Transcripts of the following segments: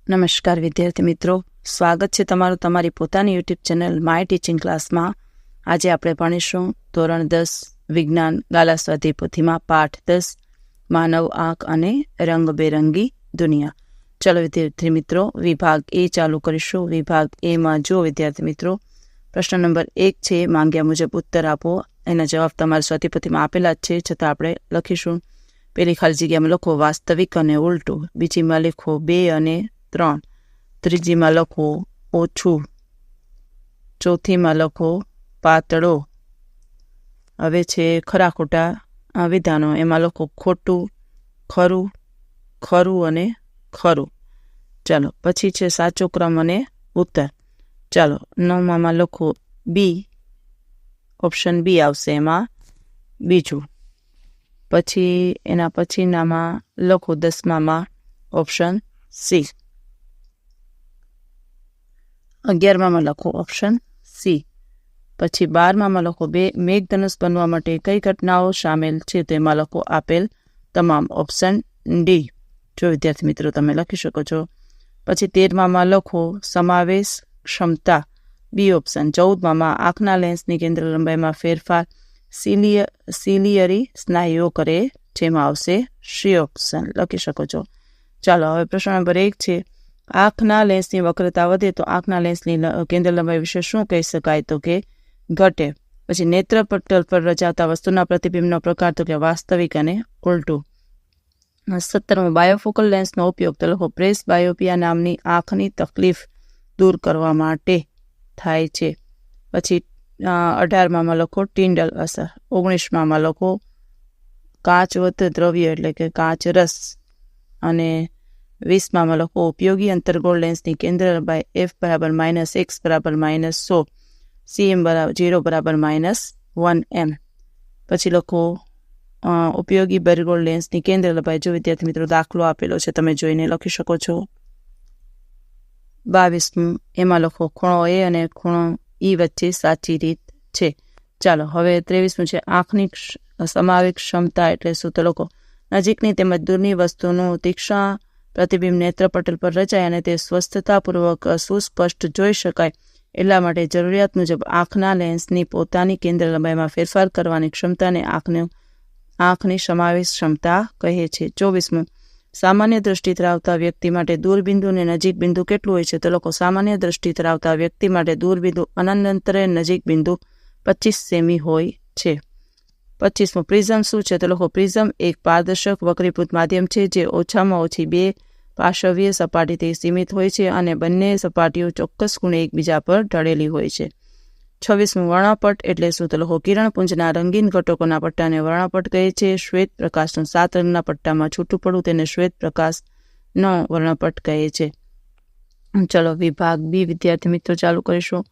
નમસ્કાર વિદ્યાર્થી મિત્રો, સ્વાગત છે તમારું તમારી પોતાની યુટ્યુબ ચેનલ માય ટીચિંગ ક્લાસમાં. આજે આપણે ભણીશું ધોરણ 10 વિજ્ઞાન ગાલા સ્વાધ્યાય પોથીમાં પાઠ 10 માનવ આંખ અને રંગબેરંગી દુનિયા. ચલો વિદ્યાર્થી મિત્રો, વિભાગ એ ચાલુ કરીશું. વિભાગ એમાં જો વિદ્યાર્થી મિત્રો, પ્રશ્ન નંબર 1 છે, માંગ્યા મુજબ ઉત્તર આપો. એના જવાબ તમારા સ્વાધ્યાય પોથીમાં આપેલા જ છે, છતાં આપણે લખીશું. પેલી ખાલી જગ્યામાં લખો વાસ્તવિક અને ઉલટું, બીજીમાં લખો 2 અને 3, ત્રીજીમાં લખો ઓછું, ચોથીમાં લખો પાતળો. હવે છે ખરા ખોટા વિધાનો, એમાં લખો ખોટું, ખરું, ખરું અને ખરું. ચાલો પછી છે સાચો ક્રમ અને ઉત્તર. ચાલો 9માં લખો બી, ઓપ્શન બી આવશે એમાં બીજું. પછી એના પછીનામાં લખો 10માં ઓપ્શન સી. 11માં લખો ઓપ્શન સી. પછી 12માં લખો મેઘધનુષ બનવા માટે કઈ ઘટનાઓ સામેલ છે, તેમાં લખો આપેલ તમામ, ઓપ્શન ડી. જો વિદ્યાર્થી મિત્રો તમે લખી શકો છો. પછી 13માં લખો સમાવેશ ક્ષમતા, બી ઓપ્શન. 14માં આંખના લેન્સની કેન્દ્ર લંબાઈમાં ફેરફાર સિલિયરી સ્નાયુઓ કરે, જેમાં આવશે સી ઓપ્શન. લખી શકો છો. ચાલો હવે પ્રશ્ન નંબર 1 છે, આંખના લેન્સની વક્રતા વધે તો આંખના લેન્સની કેન્દ્ર લંબાઈ વિશે શું કહી શકાય, તો કે ઘટે. પછી નેત્ર પટલ પર રચાતા વસ્તુના પ્રતિબિંબનો પ્રકાર, તો કે વાસ્તવિક અને ઉલટું. 17માં બાયોફોકલ લેન્સનો ઉપયોગ, તો લખો પ્રેસ બાયોપિયા નામની આંખની તકલીફ દૂર કરવા માટે થાય છે. પછી 18માં લખો ટિન્ડલ અસર. 19માં લખો કાચવત દ્રવ્ય એટલે કે કાચ રસ. અને 20માં લખો ઉપયોગી અંતર્ગોળ લેન્સની કેન્દ્ર લંબાઈ f = -x = -100, cm = 0 = -1m. પછી લખો ઉપયોગી બહિર્ગોળ લેન્સની કેન્દ્ર લંબાઈ. જો વિદ્યાર્થી મિત્રો દાખલો આપેલો છે, તમે જોઈને લખી શકો છો. 22 એમાં લખો ખૂણો એ અને ખૂણો ઈ વચ્ચે સાચી રીત છે. ચાલો હવે 23 છે, આંખની સમાવેશ ક્ષમતા એટલે શું, તો લખો નજીકની તેમજ દૂરની વસ્તુનું તીક્ષ્ણ પ્રતિબિંબ નેત્રપટલ પર રચાય અને તે સ્વસ્થતાપૂર્વક સુસ્પષ્ટ જોઈ શકાય એટલા માટે જરૂરિયાત મુજબ આંખના લેન્સની પોતાની કેન્દ્ર લંબાઈમાં ફેરફાર કરવાની ક્ષમતાને આંખની સમાવેશ ક્ષમતા કહે છે. 24 સામાન્ય દ્રષ્ટિ ધરાવતા વ્યક્તિ માટે દૂરબિંદુ અને નજીક બિંદુ કેટલું હોય છે, તો લોકો સામાન્ય દ્રષ્ટિ ધરાવતા વ્યક્તિ માટે દૂરબિંદુ અનંતરે નજીક બિંદુ 25 સેમી હોય છે. 25 પ્રિઝમ શું છે, તો લોકો પ્રિઝમ એક પારદર્શક વક્રીભૂત માધ્યમ છે જે ઓછામાં ઓછી 2 પાર્શ્વીય સપાટીથી સીમિત હોય છે અને બંને સપાટીઓ ચોક્કસ ખૂણે એકબીજા પર ઢળેલી હોય છે. 26 વર્ણપટ એટલે શું, તો લોકો કિરણપુંજના રંગીન ઘટકોના પટ્ટાને વર્ણપટ કહે છે. શ્વેત પ્રકાશનું 7 રંગના પટ્ટામાં છૂટું પડવું તેને શ્વેત પ્રકાશનો વર્ણપટ કહે છે. ચલો વિભાગ બી વિદ્યાર્થી મિત્રો ચાલુ કરીશું.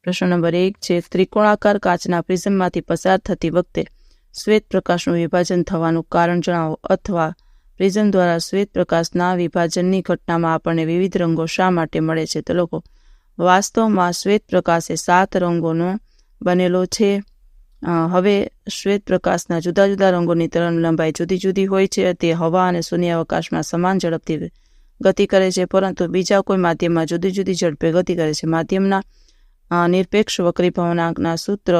પ્રશ્ન નંબર 1 છે, ત્રિકોણાકાર કાચના પ્રિઝમમાંથી પસાર થતી વખતે શ્વેત પ્રકાશનું વિભાજન થવાનું કારણ જણાવો, અથવા પ્રિઝમ દ્વારા શ્વેત પ્રકાશના વિભાજનની ઘટનામાં આપણને વિવિધ રંગો શા માટે મળે છે, તો લોકો વાસ્તવમાં શ્વેત પ્રકાશ એ 7 રંગોનો બનેલો છે. હવે શ્વેત પ્રકાશના જુદા જુદા રંગોની તરંગ લંબાઈ જુદી જુદી હોય છે. તે હવા અને શૂન્યાવકાશમાં સમાન ઝડપથી ગતિ કરે છે, પરંતુ બીજા કોઈ માધ્યમમાં જુદી જુદી ઝડપે ગતિ કરે છે. માધ્યમના નિરપેક્ષ વક્રીભવનાંકના સૂત્ર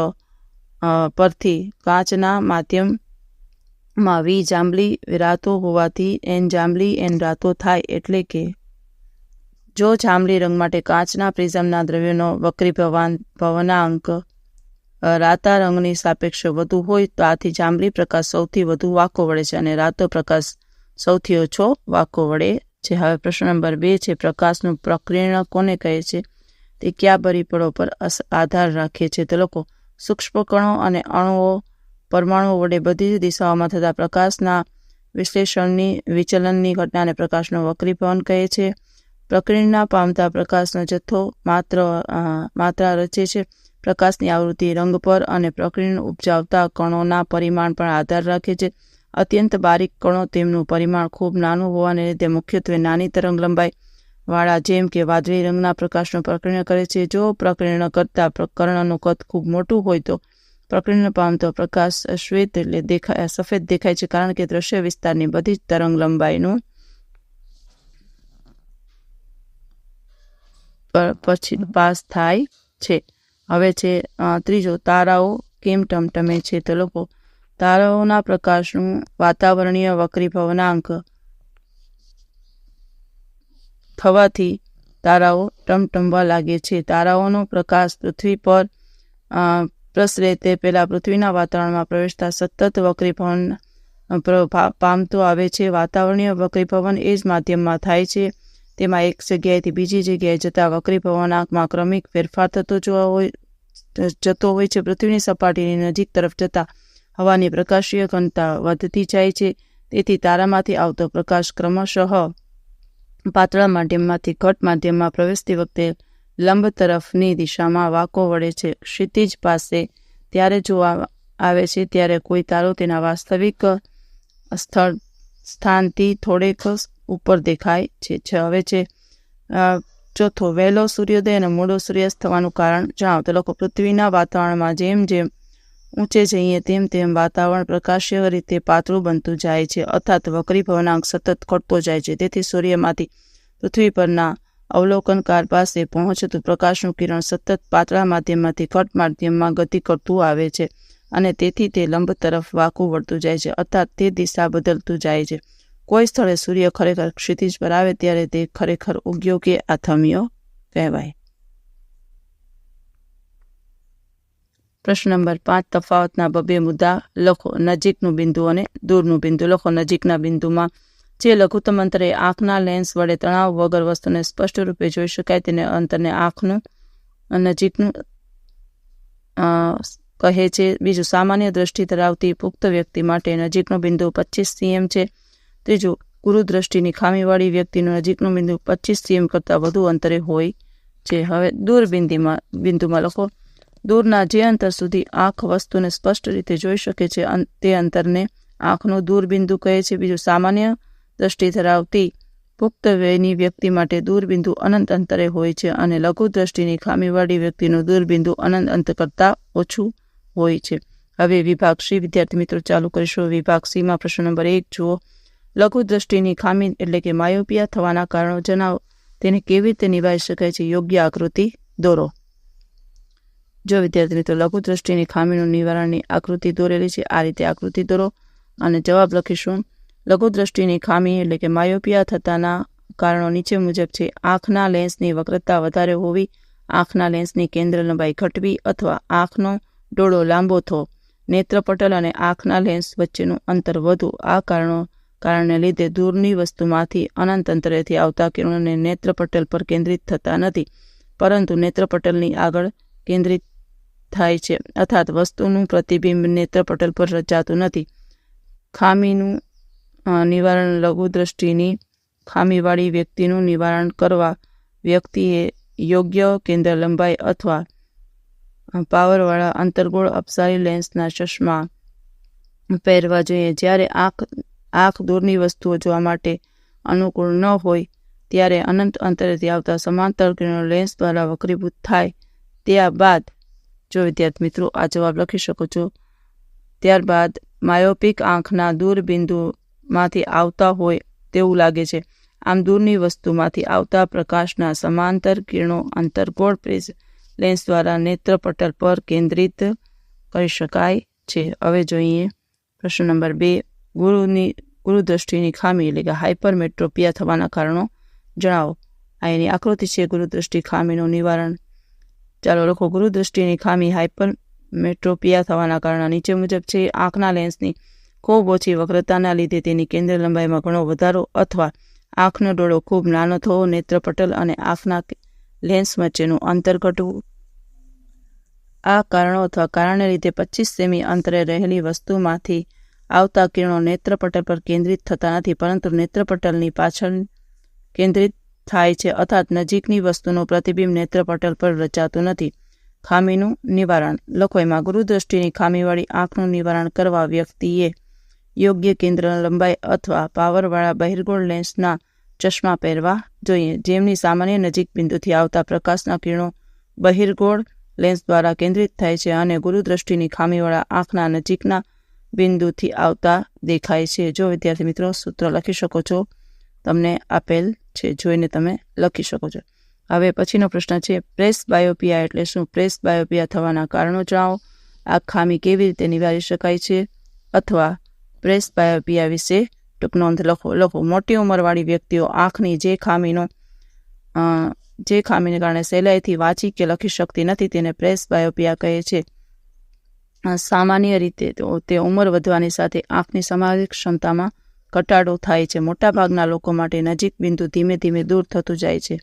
પરથી કાચના માધ્યમમાં વી જાંબલી રાતો હોવાથી એન જાંબલી એન રાતો થાય, એટલે કે જો જાંબલી રંગ માટે કાચના પ્રિઝમના દ્રવ્યનો વક્રીભવનાંક રાતા રંગની સાપેક્ષે વધુ હોય તો આથી જાંબલી પ્રકાશ સૌથી વધુ વાંકો વળે છે અને રાતો પ્રકાશ સૌથી ઓછો વાંકો વળે છે. હવે પ્રશ્ન નંબર 2 છે, પ્રકાશનું પ્રકીર્ણન કોને કહે છે, તે કયા પરિબળો પર આધાર રાખે છે, તો લોકો સૂક્ષ્મ કણો અને અણુઓ પરમાણુઓ વડે બધી દિશાઓમાં થતા પ્રકાશના વિચલનની ઘટનાને પ્રકાશનું વક્રીભવન કહે છે. પ્રકીર્ણન પામતા પ્રકાશનો જથ્થો માત્રા રચે છે. પ્રકાશની આવૃત્તિ રંગ પર અને પ્રકીર્ણન ઉપજાવતા કણોના પરિમાણ પર આધાર રાખે છે. અત્યંત બારીક કણો તેમનું પરિમાણ ખૂબ નાનું હોવાને લીધે મુખ્યત્વે નાની તરંગ લંબાઈ વાળા જેમ કે વાદળી રંગના પ્રકાશનું પ્રકીર્ણન કરે છે. જો પ્રકીર્ણન કરતા કર્ણનું કદ ખૂબ મોટું હોય તો પ્રકીર્ણન પામતો પ્રકાશ શ્વેત એટલે સફેદ દેખાય છે, કારણ કે દ્રશ્ય વિસ્તારની બધી જ તરંગ લંબાઈનું પછી પાસ થાય છે. હવે છે ત્રીજો, તારાઓ કેમ ટમટમે છે? તો લોકો તારાઓના પ્રકાશનું વાતાવરણીય વક્રીભવનાંક થવાથી તારાઓ ટમટમવા લાગે છે. તારાઓનો પ્રકાશ પૃથ્વી પર પ્રસરે તે પહેલા પૃથ્વીના વાતાવરણમાં પ્રવેશતા સતત વક્રીભવન પામતો આવે છે. વાતાવરણીય વક્રીભવન એ જ માધ્યમમાં થાય છે. તેમાં એક જગ્યાએથી બીજી જગ્યાએ જતા વક્રીભવનાંકમાં ક્રમિક ફેરફાર જતો હોય છે. પૃથ્વીની સપાટીની નજીક તરફ જતા હવાની પ્રકાશીય ઘનતા વધતી જાય છે. તેથી તારામાંથી આવતો પ્રકાશ ક્રમશઃ પાતળા માધ્યમમાંથી ઘટ માધ્યમમાં પ્રવેશતી વખતે લંબ તરફની દિશામાં વાંકો વળે છે. ક્ષિતિજ પાસે ત્યારે જોવા આવે છે ત્યારે કોઈ તારો તેના વાસ્તવિક સ્થાનથી થોડેક ઉપર દેખાય છે. હવે છે ચોથો, વહેલો સૂર્યોદય અને મોડો સૂર્યાસ્ત થવાનું કારણ જણાવો. તો લોકો પૃથ્વીના વાતાવરણમાં જેમ જેમ ઊંચે જઈએ તેમ તેમ વાતાવરણ પ્રકાશીય રીતે પાતળું બનતું જાય છે, અર્થાત વક્રીભવનાંક સતત ઘટતો જાય છે. તેથી સૂર્યમાંથી પૃથ્વી પરના અવલોકનકાર પાસે પહોંચતું પ્રકાશનું કિરણ સતત પાતળા માધ્યમમાંથી ઘટ માધ્યમમાં ગતિ કરતું આવે છે અને તેથી તે લંબ તરફ વાંકું વળતું જાય છે, અર્થાત તે દિશા બદલતું જાય છે. કોઈ સ્થળે સૂર્ય ખરેખર ક્ષિતિજ પર આવે ત્યારે તે ખરેખર ઉગ્યો કે આથમ્યો કહેવાય. પ્રશ્ન નંબર 5, તફાવતના બબે મુદ્દા લખો. નજીકનું બિંદુ અને દૂરનું બિંદુ લખો. નજીકના બિંદુમાં જે લઘુત્તમ અંતરે આંખના લેન્સ વડે તણાવ વગર વસ્તુને સ્પષ્ટ રૂપે જોઈ શકાય તેને અંતરને આંખનું નજીકનું કહે છે. બીજું, સામાન્ય દ્રષ્ટિ ધરાવતી પુખ્ત વ્યક્તિ માટે નજીકનું બિંદુ 25 cm છે. ત્રીજું, ગુરુ દ્રષ્ટિની ખામીવાળી વ્યક્તિનું નજીકનું બિંદુ 25 cm કરતાં વધુ અંતરે હોય છે. હવે દૂર બિંદુમાં લખો. દૂરના જે અંતર સુધી આંખ વસ્તુને સ્પષ્ટ રીતે જોઈ શકે છે તે અંતરને આંખનું દૂર બિંદુ કહે છે. બીજું, સામાન્ય દ્રષ્ટિ ધરાવતી પુખ્ત વયની વ્યક્તિ માટે દૂરબિંદુ અનંત અંતરે હોય છે અને લઘુ દ્રષ્ટિની ખામીવાળી વ્યક્તિનું દૂરબિંદુ અનંત અંતર કરતાં ઓછું હોય છે. હવે વિભાગ સી વિદ્યાર્થી મિત્રો ચાલુ કરીશું. વિભાગ સીમાં પ્રશ્ન નંબર 1 જુઓ. લઘુ દ્રષ્ટિની ખામી એટલે કે માયોપિયા થવાના કારણો જણાવો. તેને કેવી રીતે નિવારી શકાય છે? યોગ્ય આકૃતિ દોરો. જો વિદ્યાર્થી મિત્રો લઘુ દ્રષ્ટિની ખામીનું નિવારણની આકૃતિ દોરેલી છે, આ રીતે આકૃતિ દોરો અને જવાબ લખીશું. લઘુ દ્રષ્ટિની ખામી એટલે કે માયોપિયા થતાના કારણો નીચે મુજબ છે. આંખના લેન્સની વક્રતા વધારે હોવી, આંખના લેન્સની કેન્દ્ર લંબાઈ ઘટવી અથવા આંખનો ડોળો લાંબો થવો, નેત્રપટલ અને આંખના લેન્સ વચ્ચેનું અંતર વધવું. આ કારણને લીધે દૂરની વસ્તુમાંથી અનંત અંતરેથી આવતા કિરણોને નેત્રપટલ પર કેન્દ્રિત થતા નથી, પરંતુ નેત્રપટલની આગળ કેન્દ્રિત થાય છે, અર્થાત વસ્તુનું પ્રતિબિંબ નેત્રપટલ પર રચાતું નથી. ખામીનું નિવારણ. લઘુ દ્રષ્ટિની ખામીવાળી વ્યક્તિનું નિવારણ કરવા વ્યક્તિએ યોગ્ય કેન્દ્ર લંબાઈ અથવા પાવરવાળા અંતર્ગોળ અપસારી લેન્સના ચશ્મા પહેરવા જોઈએ. જ્યારે આંખ દૂરની વસ્તુઓ જોવા માટે અનુકૂળ ન હોય ત્યારે અનંત અંતરેથી આવતા સમાંતર કિરણો લેન્સ દ્વારા વક્રીભૂત થાય. ત્યારબાદ જો વિદ્યાર્થી મિત્રો આ જવાબ લખી શકો છો. ત્યારબાદ માયોપિક આંખના દૂર બિંદુમાંથી આવતા હોય તેવું લાગે છે. આમ દૂરની વસ્તુમાંથી આવતા પ્રકાશના સમાંતર કિરણો અંતર્ગોળ લેન્સ દ્વારા નેત્રપટલ પર કેન્દ્રિત કરી શકાય છે. હવે જોઈએ પ્રશ્ન નંબર 2. ગુરુદ્રષ્ટિની ખામી એટલે કે હાઇપરમેટ્રોપિયા થવાના કારણો જણાવો. આ એની આકૃતિ છે. ગુરુદ્રષ્ટિ ખામીનું નિવારણ. ચાલો લખો. ગુરુદ્રષ્ટિની ખામી હાઇપરમેટ્રોપિયા થવાના કારણો નીચે મુજબ છે. આંખના લેન્સની ખૂબ ઓછી વક્રતાના લીધે તેની કેન્દ્ર લંબાઈમાં ઘણો વધારો અથવા આંખનો ડોળો ખૂબ નાનો થવો, નેત્રપટલ અને આંખના લેન્સ વચ્ચેનું અંતર ઘટવું. આ કારણો અથવા કારણને લીધે 25 સેમી અંતરે રહેલી વસ્તુમાંથી આવતા કિરણો નેત્રપટલ પર કેન્દ્રિત થતા નથી, પરંતુ નેત્રપટલની પાછળ કેન્દ્રિત થાય છે, અર્થાત નજીકની વસ્તુનું પ્રતિબિંબ નેત્રપટલ પર રચાતું નથી. ખામીનું નિવારણ લખો. એમાં ગુરુદ્રષ્ટિની ખામીવાળી આંખનું નિવારણ કરવા વ્યક્તિએ યોગ્ય કેન્દ્ર લંબાઈ અથવા પાવરવાળા બહિર્ગોળ લેન્સના ચશ્મા પહેરવા જોઈએ, જેમની સામાન્ય નજીક બિંદુથી આવતા પ્રકાશના કિરણો બહિર્ગોળ લેન્સ દ્વારા કેન્દ્રિત થાય છે અને ગુરુદ્રષ્ટિની ખામીવાળા આંખના નજીકના બિંદુથી આવતા દેખાય છે. જો વિદ્યાર્થી મિત્રો સૂત્ર લખી શકો છો, તમને આપેલ છે, જોઈને તમે લખી શકો છો. હવે પછીનો પ્રશ્ન છે, પ્રેસ બાયોપિયા એટલે શું? પ્રેસ બાયોપિયા થવાના કારણો જણાવો. આ ખામી કેવી રીતે નિવારી શકાય છે? અથવા પ્રેસ બાયોપિયા વિશે ટૂંક નોંધ લખો. મોટી ઉંમરવાળી વ્યક્તિઓ આંખની જે ખામીને કારણે સહેલાઈથી વાંચી કે લખી શકતી નથી તેને પ્રેસ બાયોપિયા કહે છે. સામાન્ય રીતે તે ઉંમર વધવાની સાથે આંખની સમાવેશ ક્ષમતામાં ઘટાડો થાય છે. મોટાભાગના લોકો માટે નજીક બિંદુ ધીમે ધીમે દૂર થતું જાય છે.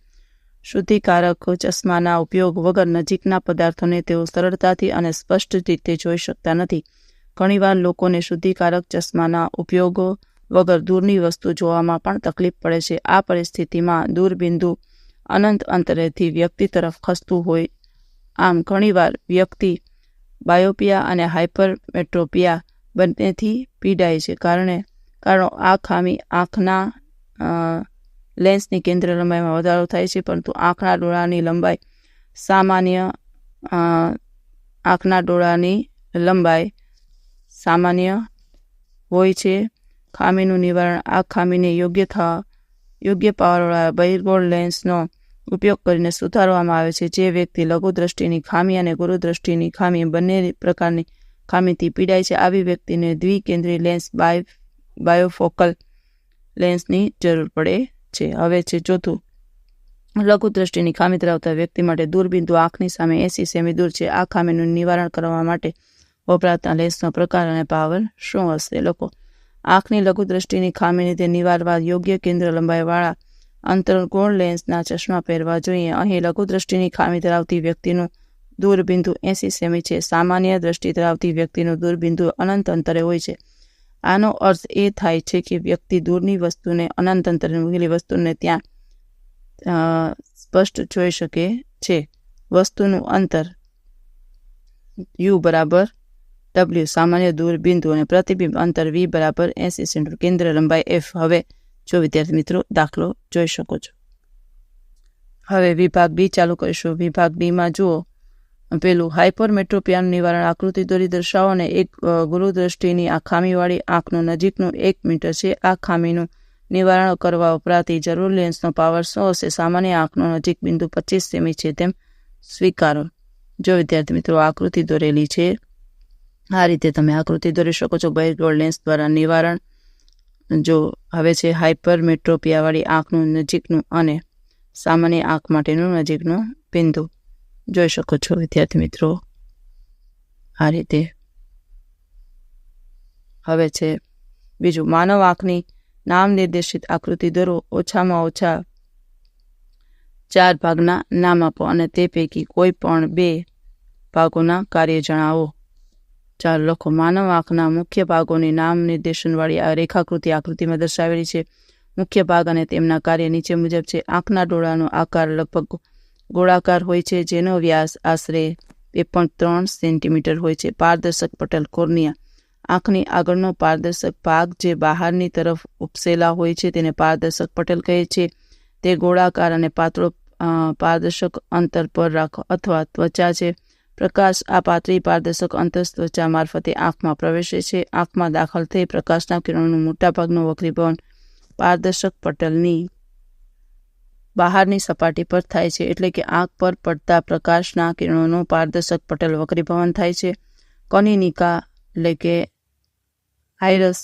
શુદ્ધિકારક ચશ્માના ઉપયોગ વગર નજીકના પદાર્થોને તેઓ સરળતાથી અને સ્પષ્ટ રીતે જોઈ શકતા નથી. ઘણીવાર લોકોને શુદ્ધિકારક ચશ્માના ઉપયોગ વગર દૂરની વસ્તુ જોવામાં પણ તકલીફ પડે છે. આ પરિસ્થિતિમાં દૂરબિંદુ અનંત અંતરેથી વ્યક્તિ તરફ ખસતું હોય. આમ ઘણીવાર વ્યક્તિ બાયોપિયા અને હાઇપરમેટ્રોપિયા બંનેથી પીડાય છે. કારણો આ ખામી આંખના લેન્સની કેન્દ્ર લંબાઈમાં વધારો થાય છે, પરંતુ આંખના ડોળાની લંબાઈ સામાન્ય હોય છે. ખામીનું નિવારણ. આ ખામીને યોગ્ય પાવરવાળા બહિર્ગોળ લેન્સનો ઉપયોગ કરીને સુધારવામાં આવે છે. જે વ્યક્તિ લઘુ દ્રષ્ટિની ખામી અને ગુરુ દ્રષ્ટિની ખામી બંને પ્રકારની ખામીથી પીડાય છે, આવી વ્યક્તિને દ્વિકેન્દ્રી લેન્સ બાયોફોકલ લેન્સની જરૂર પડે છે. હવે છે ચોથું, લઘુ દ્રષ્ટિની ખામી ધરાવતા વ્યક્તિ માટે દૂરબિંદુ આંખની સામે 80 સેમી દૂર છે. આ ખામીનું નિવારણ કરવા માટે વપરાતા લેન્સનો પ્રકાર અને પાવર શું હશે? આંખની લઘુ દ્રષ્ટિની ખામીને તે નિવારવા યોગ્ય કેન્દ્ર લંબાઈવાળા અંતર્ગોળ લેન્સના ચશ્મા પહેરવા જોઈએ. અહીં લઘુ દ્રષ્ટિની ખામી ધરાવતી વ્યક્તિનું દૂરબિંદુ 80 સેમી છે. સામાન્ય દ્રષ્ટિ ધરાવતી વ્યક્તિનું દૂરબિંદુ અનંત અંતરે હોય છે. આનો અર્થ એ થાય છે કે વ્યક્તિ દૂરની વસ્તુને અનંત અંતરે મૂકેલી વસ્તુને ત્યાં સ્પષ્ટ જોઈ શકે છે. વસ્તુનું અંતર u બરાબર w સામાન્ય દૂરબિંદુ અને પ્રતિબિંબ અંતર v બરાબર 80 સેમી કેન્દ્ર લંબાઈ f. હવે જો વિદ્યાર્થી મિત્રો દાખલો જોઈ શકો છો. હવે વિભાગ બી ચાલુ કરીશું. વિભાગ બીમાં જુઓ, પેલું હાઇપરમેટ્રોપિયાનું નિવારણ. આકૃતિ દોરી દર્શાવો અને એક ગુરુદ્રષ્ટિની આ ખામીવાળી આંખનું નજીકનું 1 મીટર છે. આ ખામીનું નિવારણ કરવા વપરાતી જરૂર લેન્સનો પાવર શું હશે? સામાન્ય આંખનું નજીક બિંદુ 25 સેમી છે તેમ સ્વીકારો. જો વિદ્યાર્થી મિત્રો આકૃતિ દોરેલી છે, આ રીતે તમે આકૃતિ દોરી શકો છો બહિર્ગોળ લેન્સ દ્વારા નિવારણ. જો હવે છે હાઇપરમેટ્રોપિયાવાળી આંખનું નજીકનું અને સામાન્ય આંખ માટેનું નજીકનું બિંદુ જોઈ શકો છો વિદ્યાર્થી મિત્રો આ રીતે. હવે છે બીજું, માનવ આંખની નામ નિર્દેશિત આકૃતિ દોરો. ઓછામાં ઓછા 4 ભાગના નામ આપો અને તે પૈકી કોઈ પણ 2 ભાગોના કાર્ય જણાવો. ચાલો લખો. માનવ આંખના મુખ્ય ભાગોની નામ નિર્દેશનવાળી આ રેખાકૃતિ આકૃતિમાં દર્શાવેલી છે. મુખ્ય ભાગ અને તેમના કાર્ય નીચે મુજબ છે. આંખના ડોળાનો આકાર લગભગ ગોળાકાર હોય છે, જેનો વ્યાસ આશરે 2.3 સેન્ટીમીટર હોય છે. પારદર્શક પટલ કોર્નિયા. આંખની આગળનો પારદર્શક ભાગ જે બહારની તરફ ઉપસેલા હોય છે તેને પારદર્શક પટલ કહે છે. તે ગોળાકાર અને પાતળો પારદર્શક અંતર પર રાખો અથવા ત્વચા છે. પ્રકાશ આ પાતળી પારદર્શક અંતર ત્વચા મારફતે આંખમાં પ્રવેશે છે. આંખમાં દાખલ થઈ પ્રકાશના કિરણોનું મોટાભાગનું વક્રીભવન પારદર્શક પટલની બહારની સપાટી પર થાય છે. એટલે કે આંખ પર પડતા પ્રકાશના કિરણોનું પારદર્શક પટલ વક્રીભવન થાય છે. કનિનિકા એટલે કે આઇરસ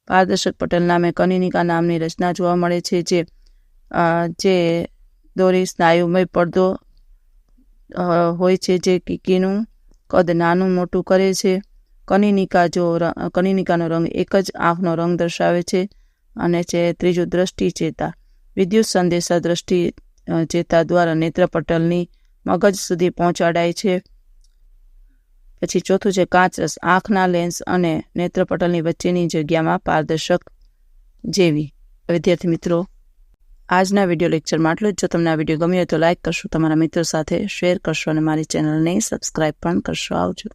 પારદર્શક પટલ નામે કનિનિકા નામની રચના જોવા મળે છે, જે દોરી સ્નાયુમય પડદો હોય છે જે કીકીનું કદ નાનું મોટું કરે છે. કનિનિકાનો રંગ એક જ આંખનો રંગ દર્શાવે છે. અને છે ત્રીજું, દ્રષ્ટિ ચેતા. વિદ્યુત સંદેશા દ્રષ્ટિ ચેતા દ્વારા નેત્રપટલની મગજ સુધી પહોંચાડાય છે. પછી ચોથું છે કાચરસ. આંખના લેન્સ અને નેત્રપટલની વચ્ચેની જગ્યામાં પારદર્શક જેવી. વિદ્યાર્થી મિત્રો આજના વિડીયો લેક્ચરમાં આટલું જ. જો તમને આ વિડીયો ગમ્યો તો લાઇક કરશો, તમારા મિત્રો સાથે શેર કરશો અને મારી ચેનલને સબસ્ક્રાઈબ પણ કરશો. આવજો.